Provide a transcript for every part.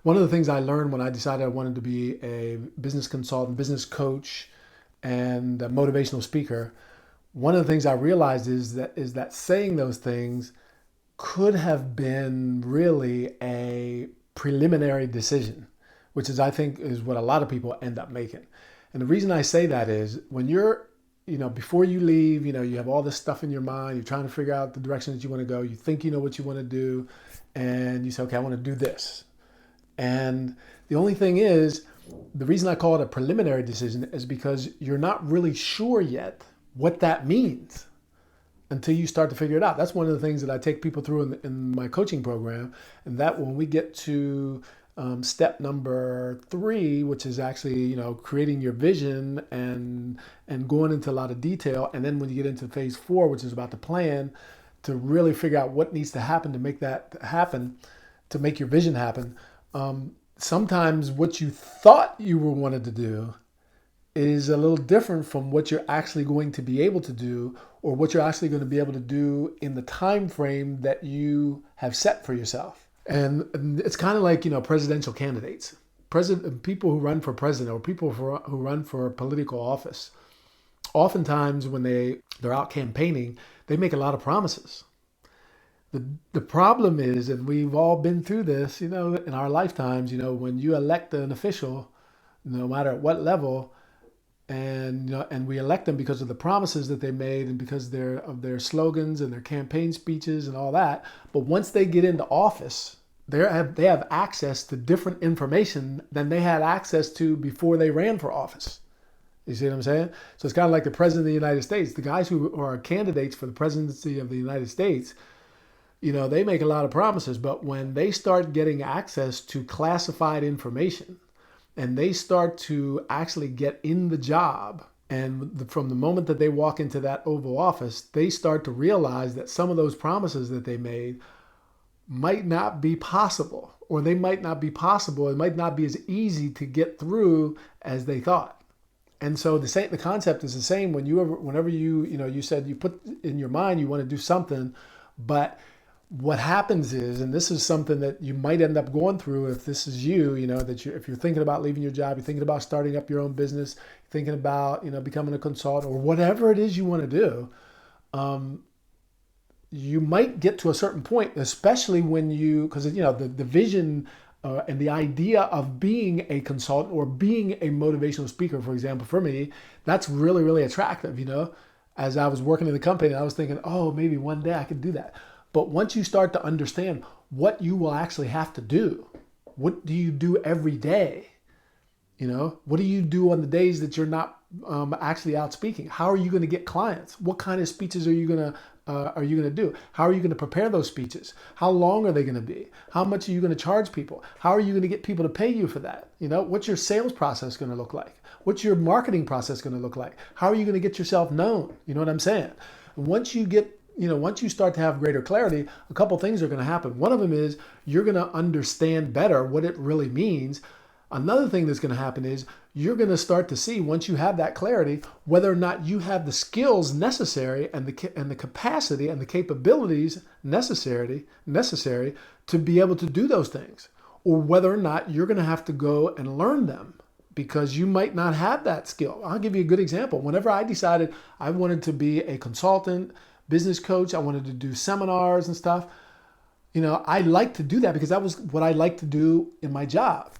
One of the things I learned when I decided I wanted to be a business consultant, business coach, and a motivational speaker, one of the things I realized is that saying those things could have been really a preliminary decision, which is I think is what a lot of people end up making. And the reason I say that is when you're, before you leave, you have all this stuff in your mind, you're trying to figure out the direction that you want to go, you think you know what you want to do, and you say, okay, I want to do this. And the only thing is, the reason I call it a preliminary decision is because you're not really sure yet what that means until you start to figure it out. That's one of the things that I take people through in my coaching program. And that when we get to step number 3, which is actually creating your vision and going into a lot of detail, and then when you get into phase 4, which is about the plan, to really figure out what needs to happen to make that happen, to make your vision happen. Sometimes what you thought you were wanted to do is a little different from what you're actually going to be able to do, or what you're actually going to be able to do in the time frame that you have set for yourself. And it's kind of like presidential candidates, people who run for president, or people who run for political office. Oftentimes when they're out campaigning, they make a lot of promises. The problem is, and we've all been through this, in our lifetimes, when you elect an official, no matter at what level, and we elect them because of the promises that they made and because of their slogans and their campaign speeches and all that. But once they get into office, they have access to different information than they had access to before they ran for office. You see what I'm saying? So it's kind of like the president of the United States. The guys who are candidates for the presidency of the United States, they make a lot of promises, but when they start getting access to classified information and they start to actually get in the job, and from the moment that they walk into that Oval Office, they start to realize that some of those promises that they made might not be possible, or they might not be possible. It might not be as easy to get through as they thought. And so the concept is the same whenever you said you put in your mind you want to do something, but what happens is, and this is something that you might end up going through if this is if you're thinking about leaving your job, you're thinking about starting up your own business, thinking about becoming a consultant or whatever it is you want to do, you might get to a certain point, especially because the vision and the idea of being a consultant or being a motivational speaker, for example, for me, that's really, really attractive. As I was working in the company, I was thinking, oh, maybe one day I could do that. But once you start to understand what you will actually have to do, what do you do every day? What do you do on the days that you're not actually out speaking? How are you going to get clients? What kind of speeches are you going to do? How are you going to prepare those speeches? How long are they going to be? How much are you going to charge people? How are you going to get people to pay you for that? What's your sales process going to look like? What's your marketing process going to look like? How are you going to get yourself known? You know what I'm saying? And once you start to have greater clarity, a couple things are going to happen. One of them is you're going to understand better what it really means. Another thing that's going to happen is you're going to start to see, once you have that clarity, whether or not you have the skills necessary and the capacity and the capabilities necessary to be able to do those things, or whether or not you're going to have to go and learn them because you might not have that skill. I'll give you a good example. Whenever I decided I wanted to be a consultant, business coach, I wanted to do seminars and stuff, I like to do that because that was what I like to do in my job.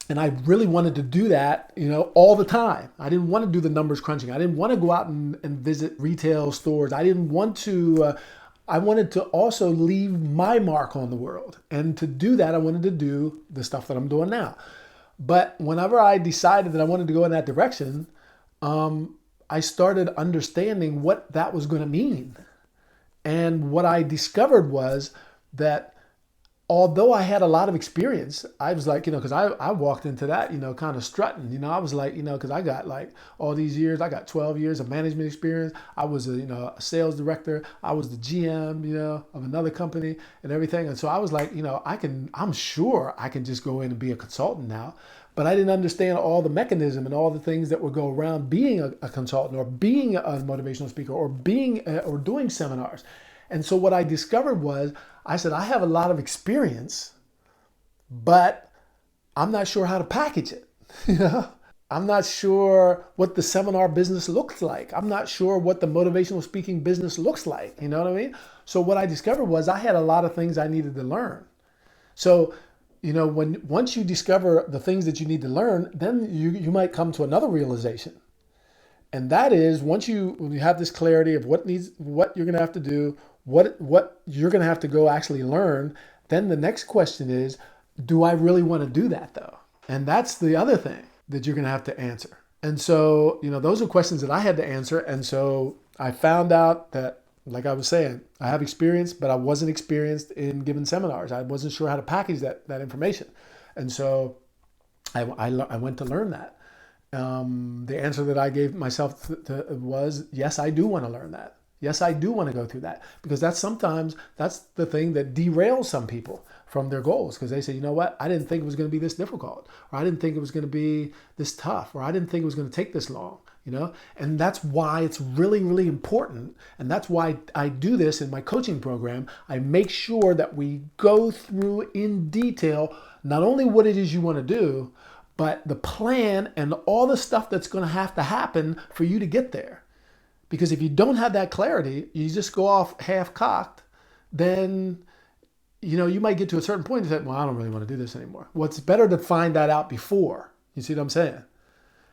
And I really wanted to do that, all the time. I didn't want to do the numbers crunching. I didn't want to go out and visit retail stores. I didn't want to, I wanted to also leave my mark on the world. And to do that, I wanted to do the stuff that I'm doing now. But whenever I decided that I wanted to go in that direction, I started understanding what that was going to mean. And what I discovered was that although I had a lot of experience, I was like, because I walked into that, kind of strutting, I was like, because I got like all these years, I got 12 years of management experience. I was a sales director. I was the GM, of another company and everything. And so I was like, I'm sure I can just go in and be a consultant now. But I didn't understand all the mechanism and all the things that would go around being a consultant or being a motivational speaker or or doing seminars. And so what I discovered was, I said, I have a lot of experience, but I'm not sure how to package it. You know? I'm not sure what the seminar business looks like. I'm not sure what the motivational speaking business looks like. You know what I mean? So what I discovered was I had a lot of things I needed to learn. So, when once you discover the things that you need to learn, then you might come to another realization. And that is when you have this clarity of what you're going to have to do, what you're going to have to go actually learn, then the next question is, do I really want to do that though? And that's the other thing that you're going to have to answer. And so, those are questions that I had to answer. And so I found out that, like I was saying, I have experience, but I wasn't experienced in giving seminars. I wasn't sure how to package that information. And so I went to learn that. The answer that I gave myself was, yes, I do want to learn that. Yes, I do want to go through that, because that's the thing that derails some people from their goals, because they say, you know what, I didn't think it was going to be this difficult, or I didn't think it was going to be this tough, or I didn't think it was going to take this long, and that's why it's really, really important. And that's why I do this in my coaching program. I make sure that we go through in detail, not only what it is you want to do, but the plan and all the stuff that's going to have to happen for you to get there. Because if you don't have that clarity, you just go off half-cocked, then you might get to a certain point and say, well, I don't really want to do this anymore. Well, it's better to find that out before. You see what I'm saying?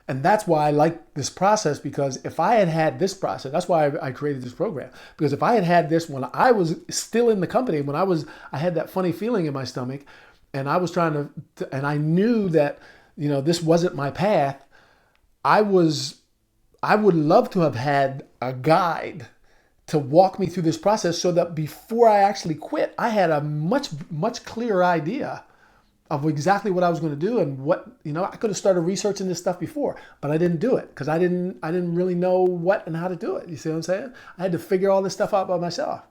And that's why I like this process, because if I had had this process, that's why I created this program. Because if I had had this when I was still in the company, when I had that funny feeling in my stomach, and I was trying to and I knew that, this wasn't my path, I would love to have had a guide to walk me through this process, so that before I actually quit, I had a much, much clearer idea of exactly what I was going to do, and what, I could have started researching this stuff before, but I didn't do it because I didn't really know what and how to do it. You see what I'm saying? I had to figure all this stuff out by myself.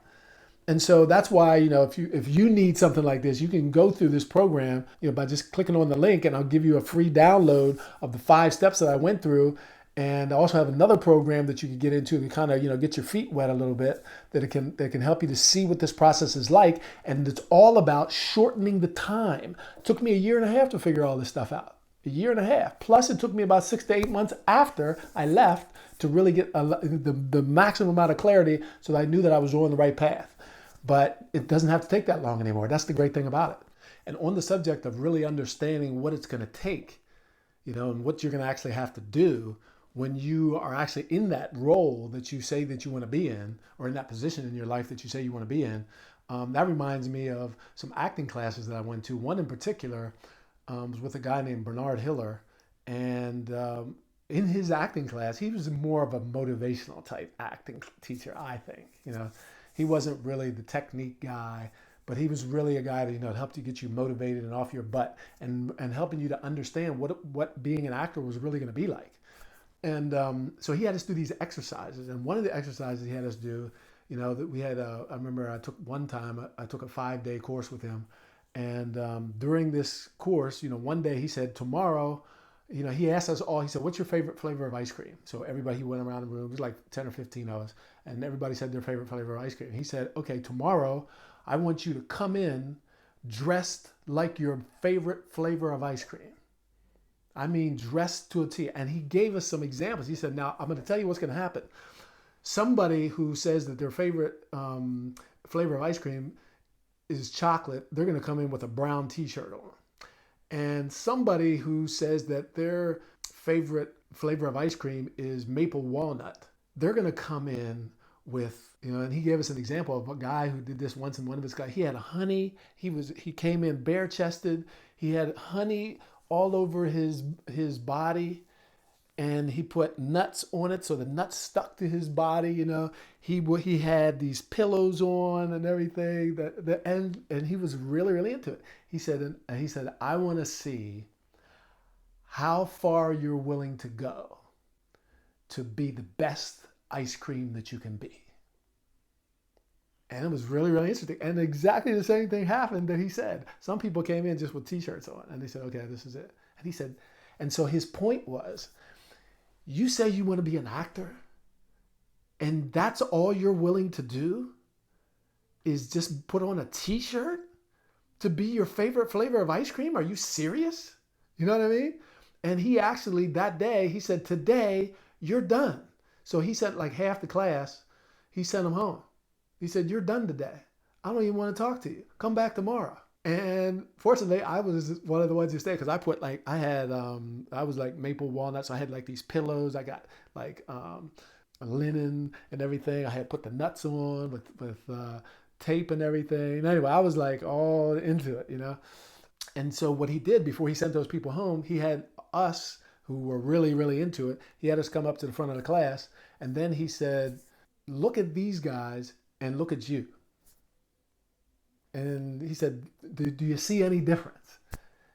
And so that's why, if you need something like this, you can go through this program, by just clicking on the link, and I'll give you a free download of the 5 steps that I went through. And I also have another program that you can get into to kind of, get your feet wet a little bit, that can help you to see what this process is like. And it's all about shortening the time. It took me 1.5 years to figure all this stuff out. 1.5 years. Plus it took me about 6 to 8 months after I left to really get the maximum amount of clarity, so that I knew that I was on the right path. But it doesn't have to take that long anymore. That's the great thing about it. And on the subject of really understanding what it's going to take, and what you're going to actually have to do when you are actually in that role that you say that you want to be in, or in that position in your life that you say you want to be in, that reminds me of some acting classes that I went to. One in particular was with a guy named Bernard Hiller. And in his acting class, he was more of a motivational type acting teacher, I think. He wasn't really the technique guy, but he was really a guy that helped you get you motivated and off your butt, and helping you to understand what being an actor was really going to be like. And so he had us do these exercises, and one of the exercises he had us do, that we had. I remember I took a 5-day course with him, and during this course, one day he said, tomorrow. He asked us all, he said, what's your favorite flavor of ice cream? So everybody, he went around the room, it was like 10 or 15 of us, and everybody said their favorite flavor of ice cream. He said, okay, tomorrow I want you to come in dressed like your favorite flavor of ice cream. I mean, dressed to a T. And he gave us some examples. He said, now I'm going to tell you what's going to happen. Somebody who says that their favorite flavor of ice cream is chocolate, they're going to come in with a brown t-shirt on. And somebody who says that their favorite flavor of ice cream is maple walnut, they're going to come in with, and he gave us an example of a guy who did this once, and one of his guys, he had honey. He came in bare chested. He had honey all over his body, and he put nuts on it, so the nuts stuck to his body. He had these pillows on and everything. And he was really, really into it. He said, I want to see how far you're willing to go to be the best ice cream that you can be. And it was really, really interesting. And exactly the same thing happened that he said. Some people came in just with t-shirts on, and they said, okay, this is it. And he said, and so his point was, you say you want to be an actor, and that's all you're willing to do is just put on a t-shirt to be your favorite flavor of ice cream? Are you serious? You know what I mean? And he actually, that day, he said, today, you're done. So he sent like half the class, he sent them home. He said, you're done today. I don't even want to talk to you. Come back tomorrow. And fortunately, I was one of the ones who stayed because I put like, I was like maple walnut. So I had like these pillows. I got like linen and everything. I had put the nuts on with tape and everything. And anyway, I was like all into it, you know. And so what he did before he sent those people home, he had us who were really, really into it. He had us come up to the front of the class. And then he said, look at these guys and look at you. And he said, do you see any difference?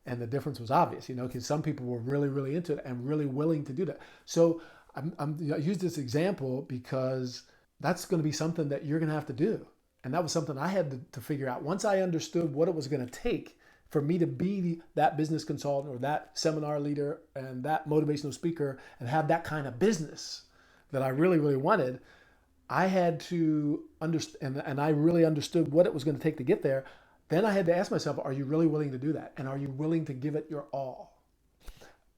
And the difference was obvious, you know, because some people were really, really into it and really willing to do that. So I use this example because that's going to be something that you're going to have to do. And that was something I had to figure out. Once I understood what it was going to take for me to be that business consultant or that seminar leader and that motivational speaker and have that kind of business that I really, really wanted, I had to understand, and I really understood what it was going to take to get there. Then I had to ask myself, are you really willing to do that? And are you willing to give it your all?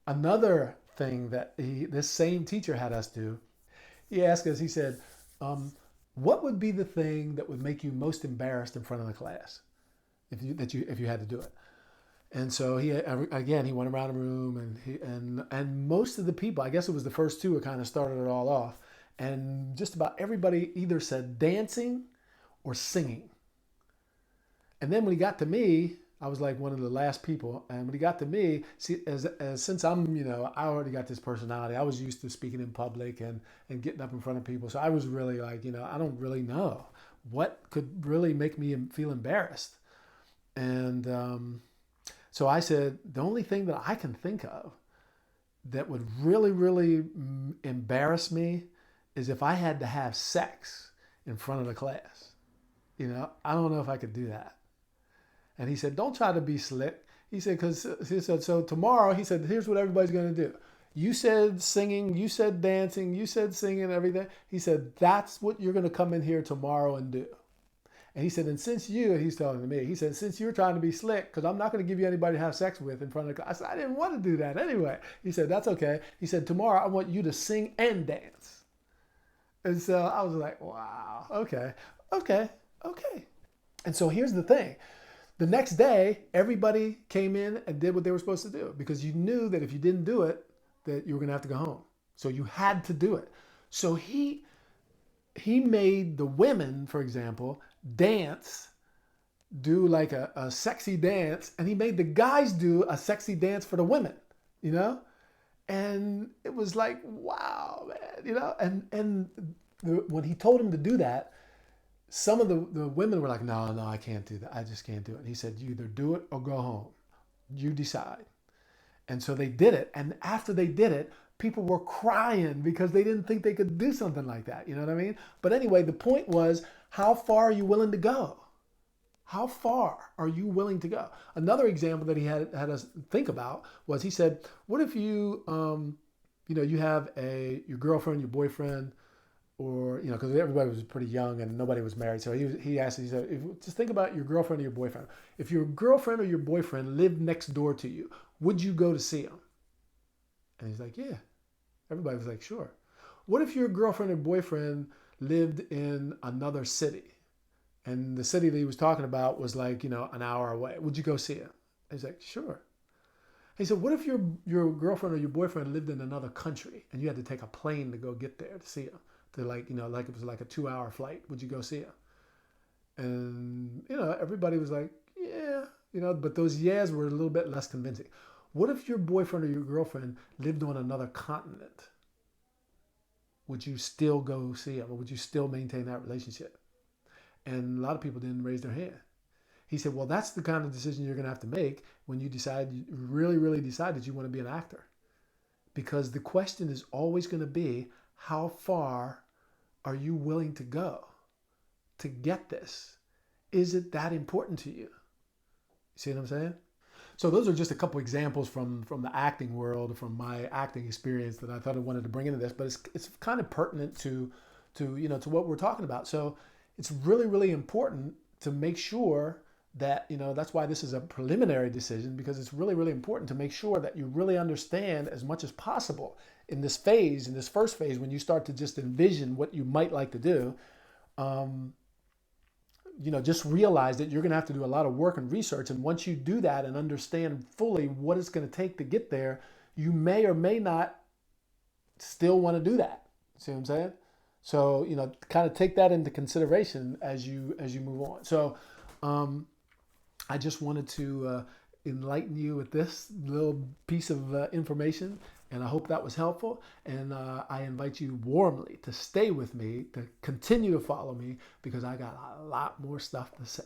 Another thing that this same teacher had us do, he asked us, he said, what would be the thing that would make you most embarrassed in front of the class if you had to do it? And so he went around the room and most of the people, I guess it was the first two who kind of started it all off. And just about everybody either said dancing or singing. And then when he got to me, I was like one of the last people. And when he got to me, see, since I'm, you know, I already got this personality. I was used to speaking in public and getting up in front of people. So I was really like, you know, I don't really know what could really make me feel embarrassed. And so I said, the only thing that I can think of that would really, really embarrass me is if I had to have sex in front of the class. You know, I don't know if I could do that. And he said, don't try to be slick. He said, so tomorrow, he said, here's what everybody's going to do. You said singing, you said dancing, you said singing, everything. He said, that's what you're going to come in here tomorrow and do. And he said, and he's telling me, he said, since you're trying to be slick, because I'm not going to give you anybody to have sex with in front of the class. I said, I didn't want to do that anyway. He said, that's okay. He said, tomorrow I want you to sing and dance. And so I was like, wow, okay. And so here's the thing. The next day, everybody came in and did what they were supposed to do because you knew that if you didn't do it, that you were going to have to go home. So you had to do it. So he made the women, for example, dance, do like a sexy dance, and he made the guys do a sexy dance for the women, you know? And it was like, wow, man, you know? And when he told him to do that, some of the women were like, no, I can't do that. I just can't do it. And he said, you either do it or go home. You decide. And so they did it. And after they did it, people were crying because they didn't think they could do something like that. You know what I mean? But anyway, the point was, how far are you willing to go? How far are you willing to go? Another example that he had us think about was he said, what if you, you have your girlfriend, your boyfriend, or, you know, because everybody was pretty young and nobody was married. So he asked, he said, just think about your girlfriend or your boyfriend. If your girlfriend or your boyfriend lived next door to you, would you go to see him? And he's like, yeah. Everybody was like, sure. What if your girlfriend or boyfriend lived in another city? And the city that he was talking about was like, you know, an hour away. Would you go see him? He's like, sure. He said, what if your girlfriend or your boyfriend lived in another country and you had to take a plane to go get there to see him? To like, you know, like it was like a 2-hour flight. Would you go see him? And, you know, everybody was like, yeah, you know, but those yeahs were a little bit less convincing. What if your boyfriend or your girlfriend lived on another continent? Would you still go see him or would you still maintain that relationship? And a lot of people didn't raise their hand. He said, well, that's the kind of decision you're going to have to make when you really, really decide that you want to be an actor. Because the question is always going to be, how far are you willing to go to get this? Is it that important to you? See what I'm saying? So those are just a couple examples from the acting world, from my acting experience that I thought I wanted to bring into this, but it's kind of pertinent to what we're talking about. So it's really, really important to make sure that, that's why this is a preliminary decision, because it's really, really important to make sure that you really understand as much as possible in this phase, in this first phase, when you start to just envision what you might like to do. Just realize that you're going to have to do a lot of work and research. And once you do that and understand fully what it's going to take to get there, you may or may not still want to do that. See what I'm saying? So, kind of take that into consideration as you move on. So, I just wanted to enlighten you with this little piece of information, and I hope that was helpful. And I invite you warmly to stay with me, to continue to follow me, because I got a lot more stuff to say.